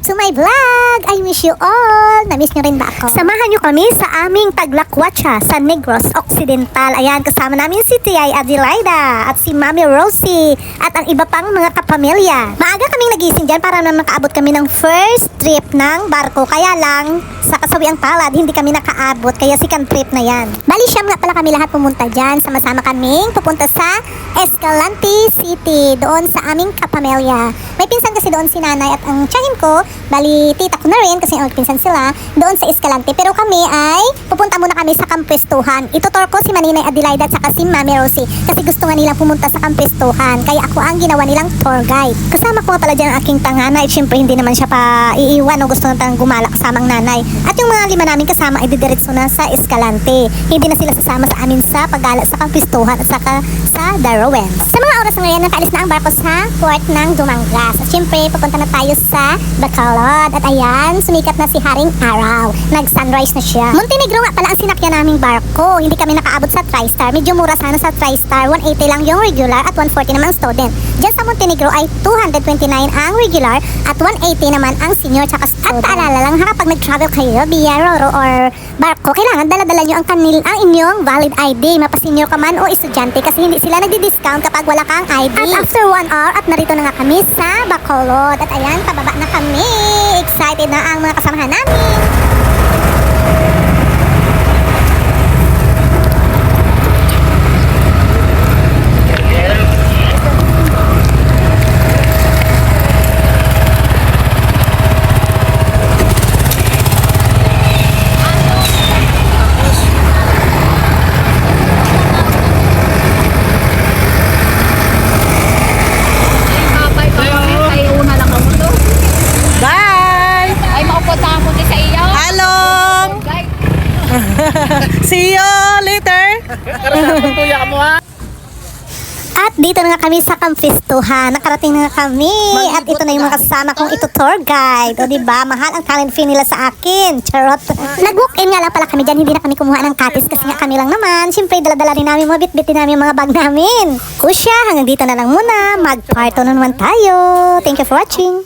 to my vlog! I miss you all! Na-miss nyo rin ba ako? Samahan nyo kami sa aming Taglakwatsa sa Negros Occidental. Ayan, kasama namin si Tiay Adelaida at si Mami Rosie at ang iba pang mga kapamilya. Maaga kaming nagising dyan para na makaabot kami ng first trip ng barko. Kaya lang, sa kasawiang palad, hindi kami nakaabot. Kaya second trip na yan. Bali, siyam nga pala kami lahat pumunta dyan. Sama-sama kaming pupunta sa Escalante City, doon sa aming kapamilya. May pinsan kasi doon si nanay at ang tiyahin ko, bali tita ko na rin kasi pinsan sila, doon sa Escalante. Pero kami ay pupunta muna kami sa Kampestuhan. Itutor ko si Maninay Adelaida at saka si Mami Rosie kasi gusto nga nilang pumunta sa Kampestuhan. Kaya ako ang ginawa nilang tour guide. Kasama ko nga pala dyan ang aking tangana at syempre hindi naman siya pa iiwan o gusto nang gumala kasama ang nanay. At yung mga lima namin kasama ay didiretso na sa Escalante. Hindi na sila sasama sa amin sa paggala sa Kampestuhan at saka sa Darwin. Sa mga oras na ngayon, nakaalis na ang barko sa port ng Dumangas. At syempre, papunta na tayo sa Bacolod. At ayan, sumikat na si Haring Araw. Nag-sunrise na siya. Montenegro nga pala ang sinakyan naming barko. Hindi kami nakaabot sa TriStar. Medyo mura sana sa TriStar. 180 lang yung regular at 140 naman ang student. Diyan sa Montenegro ay 229 ang regular at 180 naman ang senior tsaka student. At paalala lang ha, kapag nag-travel kayo via Roro or barko, kailangan dala-dala nyo ang inyong valid ID. Mapa-senior ka man o estudyante kasi hindi sila nagdi-discount kapag wala kang ID. At after 1 hour at narito na nga kami sa Bacolod. At ayan, pababa na kami. Excited na ang mga kasamahan namin. See you later. At dito na nga kami sa Kampestuhan. Nakarating na nga kami. At ito na yung mga kasama kong ito-tour guide. O diba, mahal ang talent fee nila sa akin. Charot. Nag-walk-in nga lang pala kami dyan. Hindi na kami kumuha ng katis kasi nga kami lang naman. Siyempre, dala-dala rin namin, mga bit-bitin namin yung mga bag namin. Kusya, hanggang dito na lang muna. Mag-part 2 naman tayo. Thank you for watching.